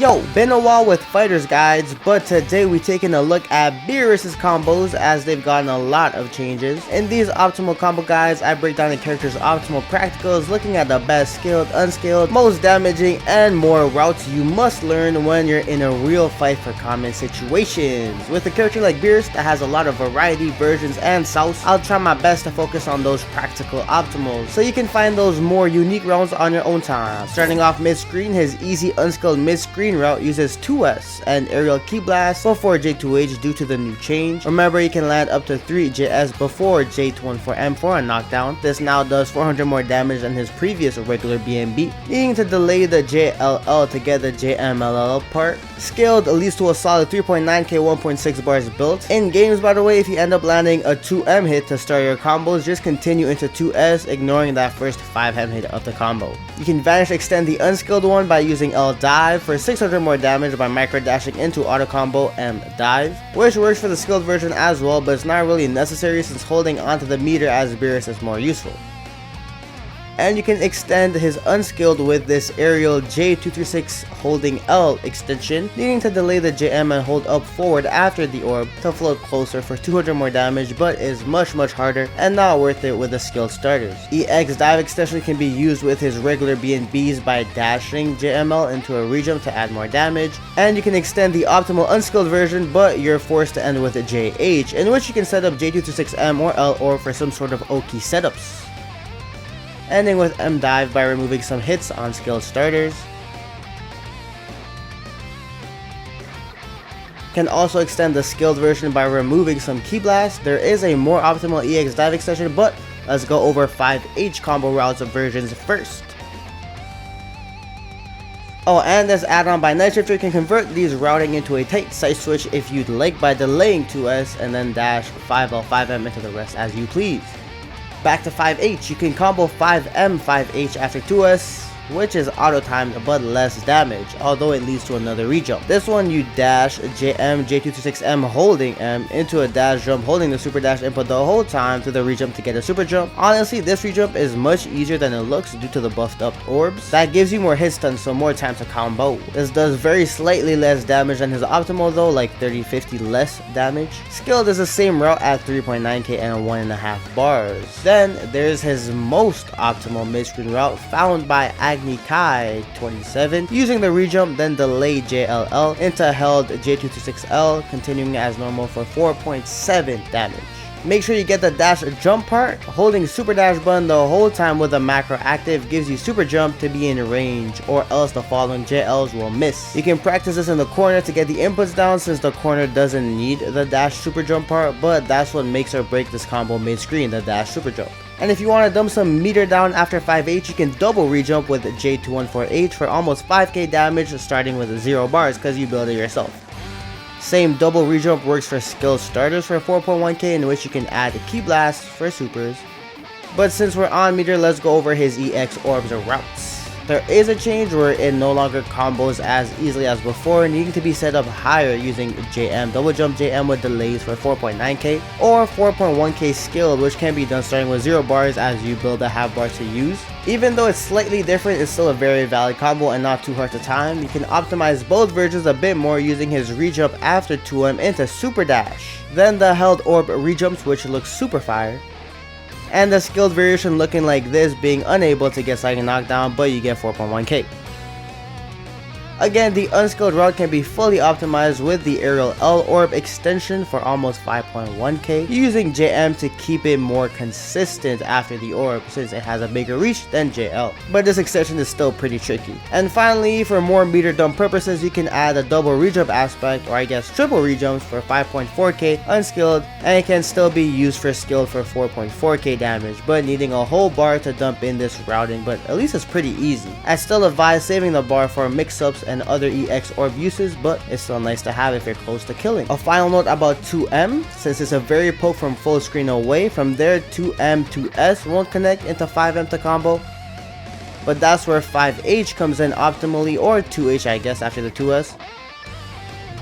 Yo, been a while with fighters guides, but today we taking a look at Beerus' combos as they've gotten a lot of changes. In these optimal combo guides, I break down the character's optimal practicals, looking at the best scaled, unscaled, most damaging, and more routes you must learn when you're in a real fight for common situations. With a character like Beerus that has a lot of variety, versions, and sauce, I'll try my best to focus on those practical optimals, so you can find those more unique rounds on your own time. Starting off mid-screen, his easy unscaled mid-screen route uses 2S and aerial key blast before J2H due to the new change. Remember, you can land up to 3 JS before J214M for a knockdown. This now does 400 more damage than his previous regular BNB, needing to delay the JaeXlll to get the JMLL part. Scaled leads to a solid 3.9k 1.6 bars built. In games, by the way, if you end up landing a 2M hit to start your combos, just continue into 2S, ignoring that first 5M hit of the combo. You can Vanish Extend the unscaled one by using L dive for 600 more damage by micro dashing into auto combo M dive, which works for the skilled version as well, but it's not really necessary since holding onto the meter as Beerus is more useful. And you can extend his unscaled with this aerial J236 holding L extension, needing to delay the JM and hold up forward after the orb to float closer for 200 more damage, but is much harder and not worth it with the skilled starters. EX dive extension can be used with his regular BNBs by dashing JML into a re-jump to add more damage, and you can extend the optimal unskilled version, but you're forced to end with a JH, in which you can set up J236M or L orb for some sort of Oki setups. Ending with M dive by removing some hits on skilled starters. Can also extend the skilled version by removing some key blasts. There is a more optimal EX dive extension, but let's go over 5H combo routes of versions first. Oh, and this add-on by Nightshifter can convert these routing into a tight Sideswitch if you'd like by delaying 2S and then dash 5L 5M into the rest as you please. Back to 5H, you can combo 5M 5H after 2S, which is auto-timed but less damage, although it leads to another re-jump. This one you dash JM J226M holding M into a dash jump, holding the super dash input the whole time to the re-jump to get a super jump. Honestly, this re-jump is much easier than it looks due to the buffed up orbs. That gives you more hit stun, so more time to combo. This does very slightly less damage than his optimal though, like 30-50 less damage. Skilled is the same route at 3.9k and 1.5 bars. Then there's his most optimal mid-screen route found by Kai 27, using the re-jump, then delay JLL into held J226L, continuing as normal for 4.7 damage. Make sure you get the dash jump part. Holding super dash button the whole time with a macro active gives you super jump to be in range, or else the following JLs will miss. You can practice this in the corner to get the inputs down since the corner doesn't need the dash super jump part, but that's what makes or break this combo mid-screen, the dash super jump. And if you want to dump some meter down after 5H, you can double re-jump with J214H for almost 5k damage starting with 0 bars because you build it yourself. Same double re-jump works for skilled starters for 4.1k, in which you can add key blasts for supers. But since we're on meter, let's go over his Ex Orbs or routes. There is a change where it no longer combos as easily as before, needing to be set up higher using JM double jump JM with delays for 4.9k or 4.1k skilled, which can be done starting with 0 bars as you build a half bar to use. Even though it's slightly different, it's still a very valid combo and not too hard to time. You can optimize both versions a bit more using his re-jump after 2M into super dash, then the held orb re-jumps, which looks super fire, and the skilled variation looking like this, being unable to get sliding knockdown, but you get 4.1k. Again, the unskilled route can be fully optimized with the aerial L Orb extension for almost 5.1k, using JM to keep it more consistent after the orb since it has a bigger reach than JL, but this extension is still pretty tricky. And finally, for more meter dump purposes, you can add a double re-jump aspect, or I guess triple re-jumps for 5.4k unskilled, and it can still be used for skilled for 4.4k damage, but needing a whole bar to dump in this routing, but at least it's pretty easy. I still advise saving the bar for mix-ups and other EX Orb uses, but it's still nice to have if you're close to killing. A final note about 2M, since it's a very poke from full screen away, from there 2M to S won't connect into 5M to combo, but that's where 5H comes in optimally, or 2H I guess after the 2S.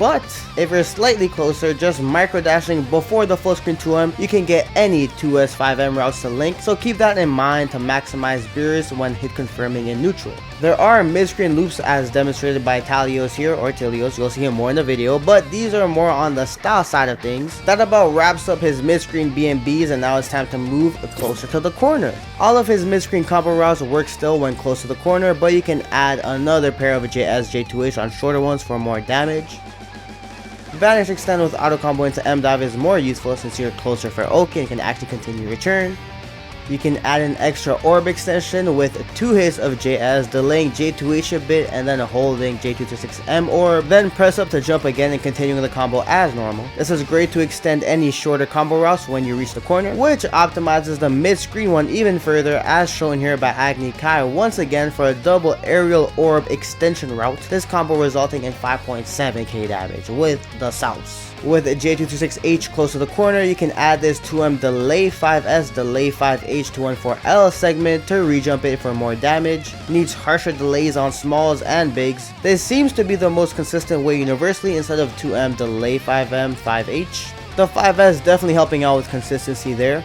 But if you're slightly closer, just micro dashing before the full screen 2M, you can get any 2S 5M routes to link, so keep that in mind to maximize Beerus when hit confirming in neutral. There are midscreen loops as demonstrated by Talios here, or Talios, you'll see him more in the video, but these are more on the style side of things. That about wraps up his midscreen BNBs, and now it's time to move closer to the corner. All of his midscreen combo routes work still when close to the corner, but you can add another pair of JS J2H on shorter ones for more damage. Vanish Extend with auto combo into M dive is more useful since you're closer for OK and can actually continue your turn. You can add an extra Orb Extension with 2 hits of JS, delaying J2H a bit and then holding J226 M Orb, then press up to jump again and continuing the combo as normal. This is great to extend any shorter combo routes when you reach the corner, which optimizes the mid-screen one even further as shown here by JaeXlll once again for a double aerial Orb Extension route, this combo resulting in 5.7k damage with the South. With J226H close to the corner, you can add this 2M delay 5S, delay 5H 214L segment to re-jump it for more damage. Needs harsher delays on smalls and bigs. This seems to be the most consistent way universally instead of 2M delay 5M 5H. The 5S definitely helping out with consistency there.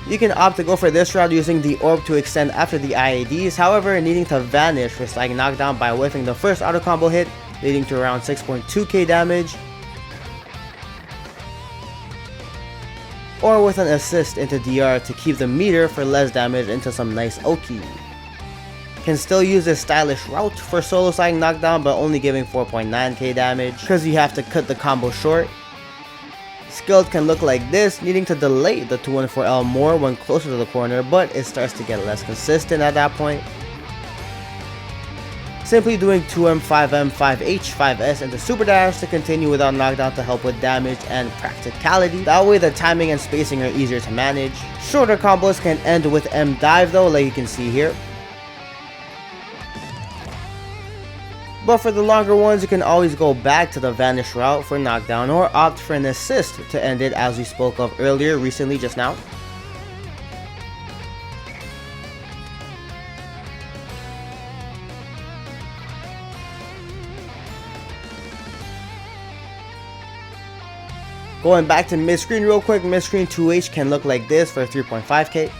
You can opt to go for this route using the Orb to extend after the IADs, however needing to vanish for sliding knockdown by whiffing the first auto combo hit, leading to around 6.2k damage. Or with an assist into DR to keep the meter for less damage into some nice Oki. Can still use this stylish route for solo sliding knockdown but only giving 4.9k damage because you have to cut the combo short. Scaled can look like this, needing to delay the 214L more when closer to the corner, but it starts to get less consistent at that point. Simply doing 2M, 5M, 5H, 5S into Super Dash to continue without knockdown to help with damage and practicality. That way the timing and spacing are easier to manage. Shorter combos can end with M dive though, like you can see here. But for the longer ones, you can always go back to the Vanish route for knockdown or opt for an assist to end it as we spoke of earlier recently just now. Going back to midscreen real quick, midscreen 2H can look like this for 3.5k.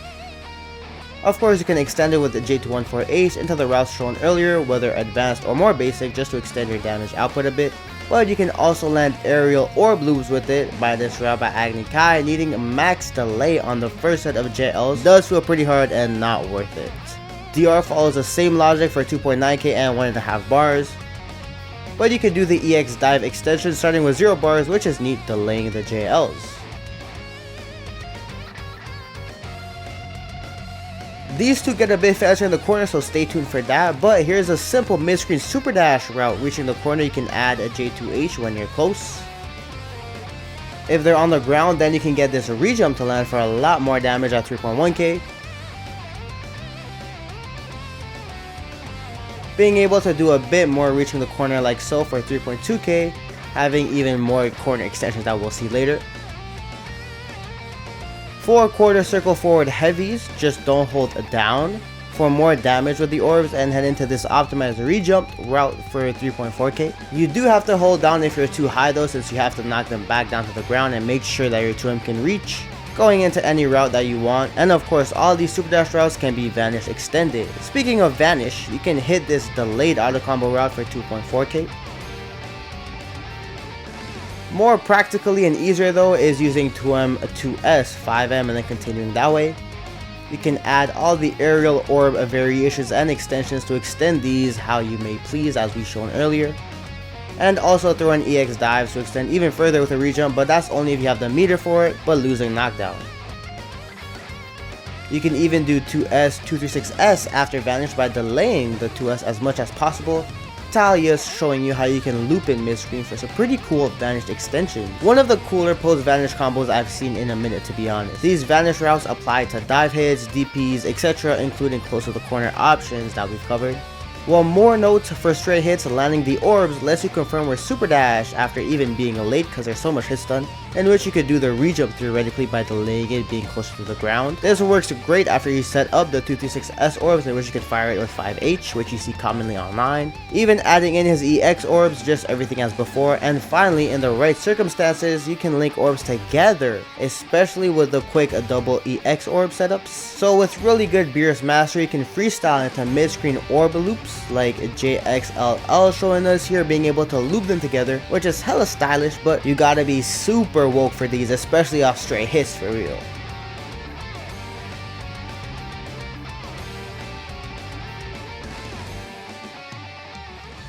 Of course, you can extend it with the J214H into the routes shown earlier, whether advanced or more basic, just to extend your damage output a bit. But you can also land aerial Orb Loops with it by this route by JaeXlll, needing max delay on the first set of JaeXlls does feel pretty hard and not worth it. DR follows the same logic for 2.9k and 1.5 bars. But you can do the EX dive extension starting with 0 bars, which is neat, delaying the JaeXlls. These two get a bit faster in the corner, so stay tuned for that, but here's a simple midscreen super dash route. Reaching the corner, you can add a J2H when you're close. If they're on the ground, then you can get this re-jump to land for a lot more damage at 3.1k. Being able to do a bit more reaching the corner like so for 3.2k, having even more corner extensions that we'll see later. 4 quarter circle forward heavies, just don't hold down for more damage with the orbs and head into this optimized re-jump route for 3.4k. You do have to hold down if you're too high though, since you have to knock them back down to the ground and make sure that your 2M can reach, going into any route that you want. And of course, all these super dash routes can be Vanish extended. Speaking of Vanish, you can hit this delayed auto combo route for 2.4k. More practically and easier though is using 2M, 2S, 5M and then continuing that way. You can add all the aerial orb variations and extensions to extend these how you may please, as we shown earlier. And also throw in EX dives to extend even further with a re-jump, but that's only if you have the meter for it, but losing knockdown. You can even do 2S, 236S after Vanish by delaying the 2S as much as possible. Talios showing you how you can loop in midscreen for some pretty cool Vanish extensions. One of the cooler post-Vanish combos I've seen in a minute, to be honest. These Vanish routes apply to dive hits, DPs, etc., including close to the corner options that we've covered. One more note for straight hits, landing the orbs lets you confirm where super dash after even being late because there's so much hit stun, in which you could do the re-jump theoretically by delaying it being closer to the ground. This works great after you set up the 236S orbs, in which you can fire it with 5H, which you see commonly online. Even adding in his EX orbs, just everything as before. And finally, in the right circumstances, you can link orbs together, especially with the quick double EX orb setups. So with really good Beerus mastery, you can freestyle into mid-screen Orb Loops like JaeXlll showing us here, being able to loop them together, which is hella stylish, but you gotta be super woke for these, especially off straight hits for real.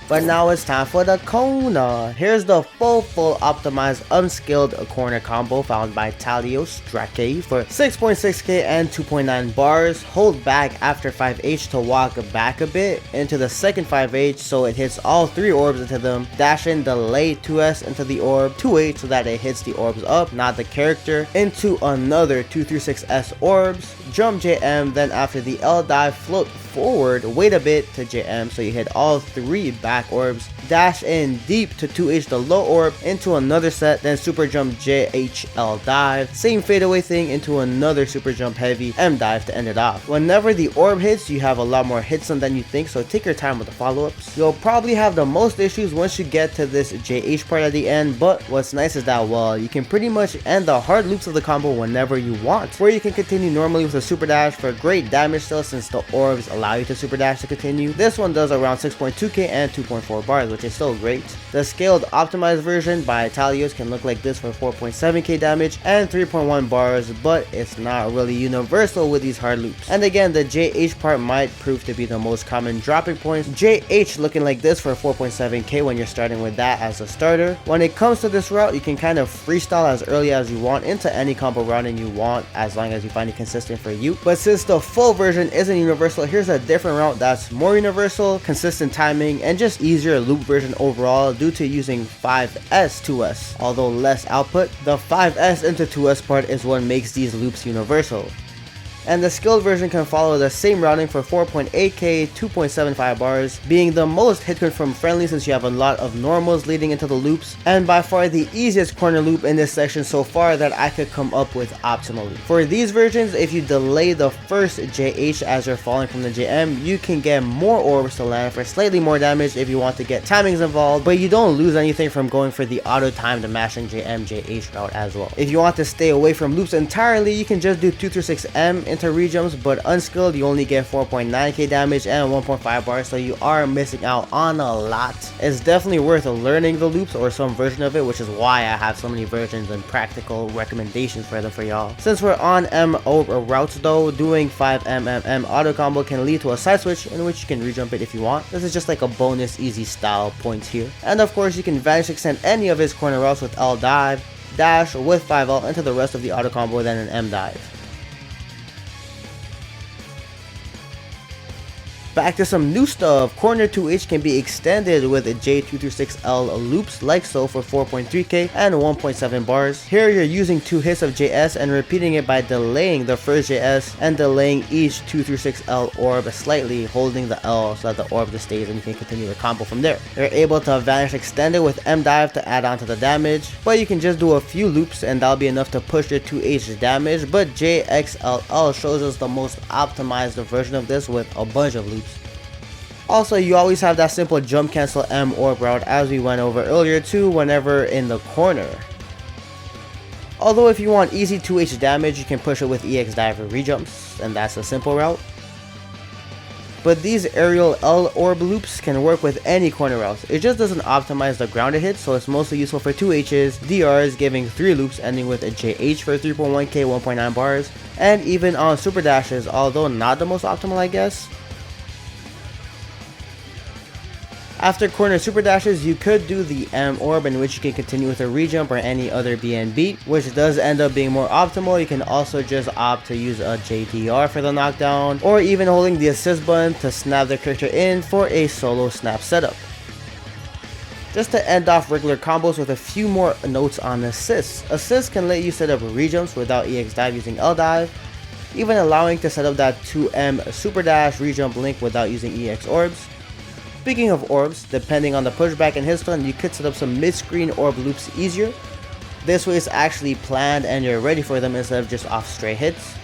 But now it's time for the corner. Here's the full optimized unscaled corner combo found by TaliosDrakei for 6.6k and 2.9 bars. Hold back after 5H to walk back a bit into the second 5H so it hits all 3 orbs into them. Dash in delay 2S into the orb, 2H so that it hits the orbs up, not the character, into another 236S orbs. Jump JM, then after the L dive, float forward, wait a bit to JM so you hit all 3 back orbs. Dash in deep to 2H the low orb into another set, then super jump JaeXlll dive, same fadeaway thing into another super jump heavy M dive to end it off. Whenever the orb hits, you have a lot more hits than you think, so take your time with the follow-ups. You'll probably have the most issues once you get to this JH part at the end, but what's nice is that, well, you can pretty much end the hard loops of the combo whenever you want, where you can continue normally with a super dash for great damage still, since the orbs allow you to super dash to continue. This one does around 6.2k and 2.4 bars, which is still great. The scaled optimized version by Talios can look like this for 4.7k damage and 3.1 bars, but it's not really universal with these hard loops. And again, the JH part might prove to be the most common dropping points. JH looking like this for 4.7k when you're starting with that as a starter. When it comes to this route, you can kind of freestyle as early as you want into any combo routing you want, as long as you find it consistent for you. But since the full version isn't universal, here's a different route that's more universal, consistent timing, and just easier loop version overall due to using 5S 2S. Although less output, the 5S into 2S part is what makes these loops universal. And the skilled version can follow the same routing for 4.8k, 2.75 bars, being the most hit confirm friendly since you have a lot of normals leading into the loops, and by far the easiest corner loop in this section so far that I could come up with optimally. For these versions, if you delay the first JH as you're falling from the JM, you can get more orbs to land for slightly more damage if you want to get timings involved, but you don't lose anything from going for the auto timed mashing JM JH route as well. If you want to stay away from loops entirely, you can just do 236M into re-jumps, but unskilled you only get 4.9k damage and 1.5 bars, so you are missing out on a lot. It's definitely worth learning the loops or some version of it, which is why I have so many versions and practical recommendations for them for y'all. Since we're on M Orb routes though, doing 5M auto combo can lead to a side switch in which you can re-jump it if you want. This is just like a bonus easy style points here. And of course you can Vanish Extend any of his corner routes with L dive, dash with 5L into the rest of the auto combo, then an M dive. Back to some new stuff. Corner 2H can be extended with J236L loops like so for 4.3k and 1.7 bars. Here you're using 2 hits of JS and repeating it by delaying the first JS and delaying each 236L orb slightly, holding the L so that the orb just stays and you can continue the combo from there. You're able to Vanish Extend it with M dive to add on to the damage, but you can just do a few loops and that'll be enough to push your 2H damage, but JaeXlll shows us the most optimized version of this with a bunch of loops. Also, you always have that simple jump cancel M orb route as we went over earlier too whenever in the corner. Although if you want easy 2H damage, you can push it with EX dive or re-jumps, and that's a simple route. But these aerial L orb loops can work with any corner routes. It just doesn't optimize the grounded hits, so it's mostly useful for 2Hs, DRs giving 3 loops ending with a JH for 3.1k, 1.9 bars, and even on super dashes, although not the most optimal I guess. After corner super dashes, you could do the M orb in which you can continue with a re-jump or any other BNB, which does end up being more optimal. You can also just opt to use a JDR for the knockdown, or even holding the assist button to snap the character in for a solo snap setup. Just to end off regular combos with a few more notes on assists. Assists can let you set up re-jumps without EX dive using L dive, even allowing to set up that 2M super dash re-jump link without using EX orbs. Speaking of orbs, depending on the pushback and hit stun, you could set up some mid-screen orb loops easier. This way it's actually planned and you're ready for them instead of just off stray hits.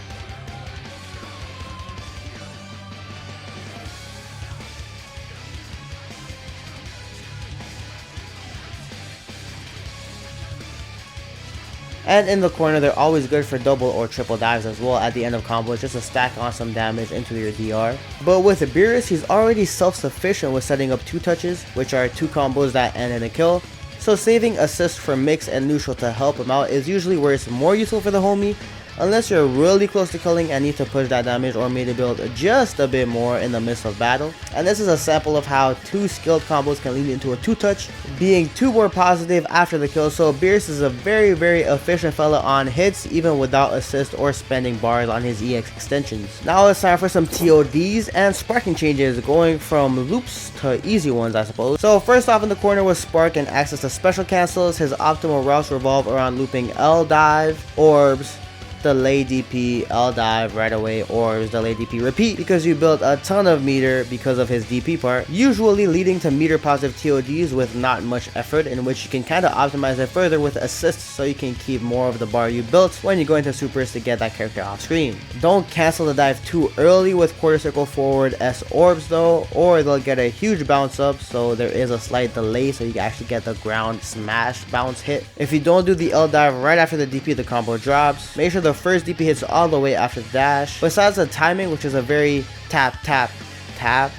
And in the corner, they're always good for double or triple dives as well at the end of combos, just to stack on some damage into your DR. But with Beerus, he's already self-sufficient with setting up 2 touches, which are 2 combos that end in a kill. So saving assist for mix and neutral to help him out is usually where it's more useful for the homie, unless you're really close to killing and need to push that damage or maybe build just a bit more in the midst of battle. And this is a sample of how 2 skilled combos can lead into a 2 touch, being 2 more positive after the kill. So Beerus is a very efficient fella on hits, even without assist or spending bars on his EX extensions. Now it's time for some TODs and sparking changes, going from loops to easy ones, I suppose. So first off, in the corner with Spark and access to special cancels, his optimal routes revolve around looping L dive, orbs, delay DP, L dive right away, or delay DP repeat, because you build a ton of meter because of his DP part, usually leading to meter positive TODs with not much effort, in which you can kind of optimize it further with assists so you can keep more of the bar you built when you go into supers to get that character off screen. Don't cancel the dive too early with quarter circle forward S orbs though, or they'll get a huge bounce up, so there is a slight delay so you can actually get the ground smash bounce hit. If you don't do the L dive right after the DP, the combo drops. Make sure the first DP hits all the way after the dash. Besides the timing, which is a very tap tap tap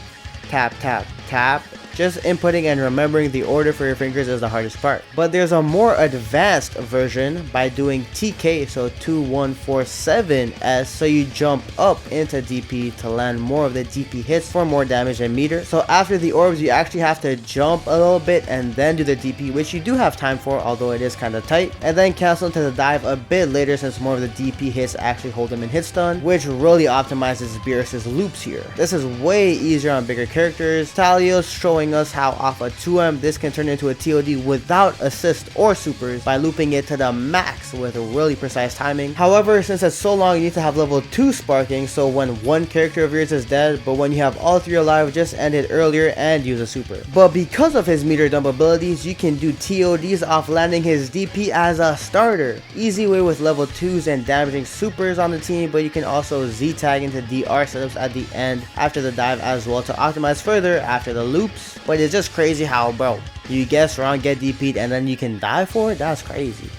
tap tap tap, just inputting and remembering the order for your fingers is the hardest part. But there's a more advanced version by doing TK, so 2147S, so you jump up into DP to land more of the DP hits for more damage and meter. So after the orbs, you actually have to jump a little bit and then do the DP, which you do have time for, although it is kind of tight, and then cancel into the dive a bit later since more of the DP hits actually hold him in hit stun, which really optimizes Beerus' loops here. This is way easier on bigger characters. Talios showing us how off a 2M this can turn into a TOD without assist or supers by looping it to the max with really precise timing. However, since it's so long, you need to have level 2 sparking, so when one character of yours is dead, but when you have all 3 alive, just end it earlier and use a super. But because of his meter dump abilities, you can do TODs off landing his DP as a starter. Easy way with level 2s and damaging supers on the team, but you can also Z-tag into DR setups at the end after the dive as well to optimize further after the loops. But it's just crazy how, bro, you guess wrong, get DP'd, and then you can die for it? That's crazy.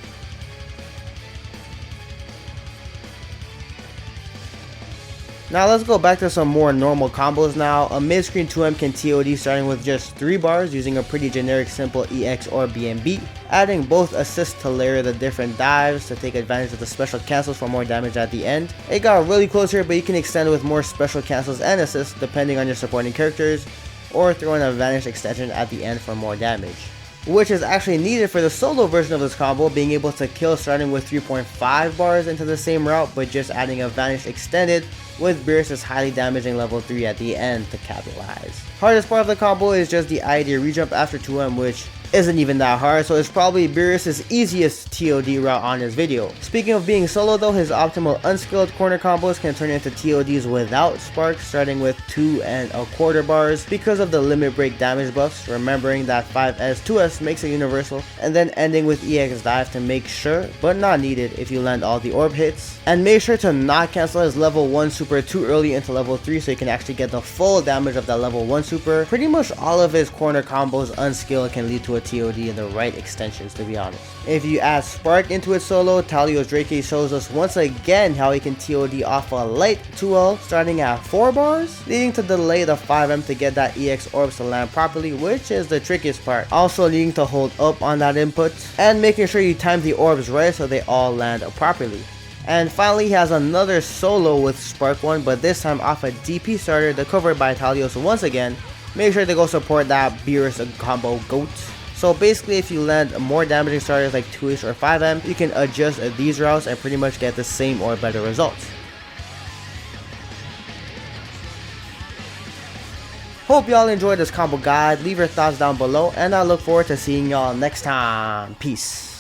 Now let's go back to some more normal combos now. A mid-screen 2M can TOD starting with just 3 bars using a pretty generic simple EX or BMB, adding both assists to layer the different dives to take advantage of the special cancels for more damage at the end. It got really close here, but you can extend with more special cancels and assists depending on your supporting characters, or throw in a Vanish Extension at the end for more damage, which is actually needed for the solo version of this combo, being able to kill starting with 3.5 bars into the same route, but just adding a Vanish Extended with Beerus' highly damaging level 3 at the end to capitalize. Hardest part of the combo is just the idea re-jump after 2M, which isn't even that hard, so it's probably Beerus' easiest TOD route on his video. Speaking of being solo though, his optimal unscaled corner combos can turn into TODs without spark, starting with 2.25 bars because of the limit break damage buffs, remembering that 5S 2S makes it universal, and then ending with EX dive to make sure, but not needed if you land all the orb hits. And make sure to not cancel his level 1 super too early into level 3 so you can actually get the full damage of that level 1 super. Pretty much all of his corner combos unscaled can lead to a TOD in the right extensions, to be honest. If you add Spark into it solo, TaliosDrakei shows us once again how he can TOD off a light 2L starting at 4 bars, leading to delay the 5M to get that EX Orbs to land properly, which is the trickiest part. Also needing to hold up on that input and making sure you time the orbs right so they all land properly. And finally, he has another solo with Spark 1, but this time off a DP starter covered by Talios once again. Make sure to go support that Beerus combo GOAT. So basically, if you land more damaging starters like 2H or 5M, you can adjust these routes and pretty much get the same or better results. Hope y'all enjoyed this combo guide. Leave your thoughts down below, and I look forward to seeing y'all next time. Peace.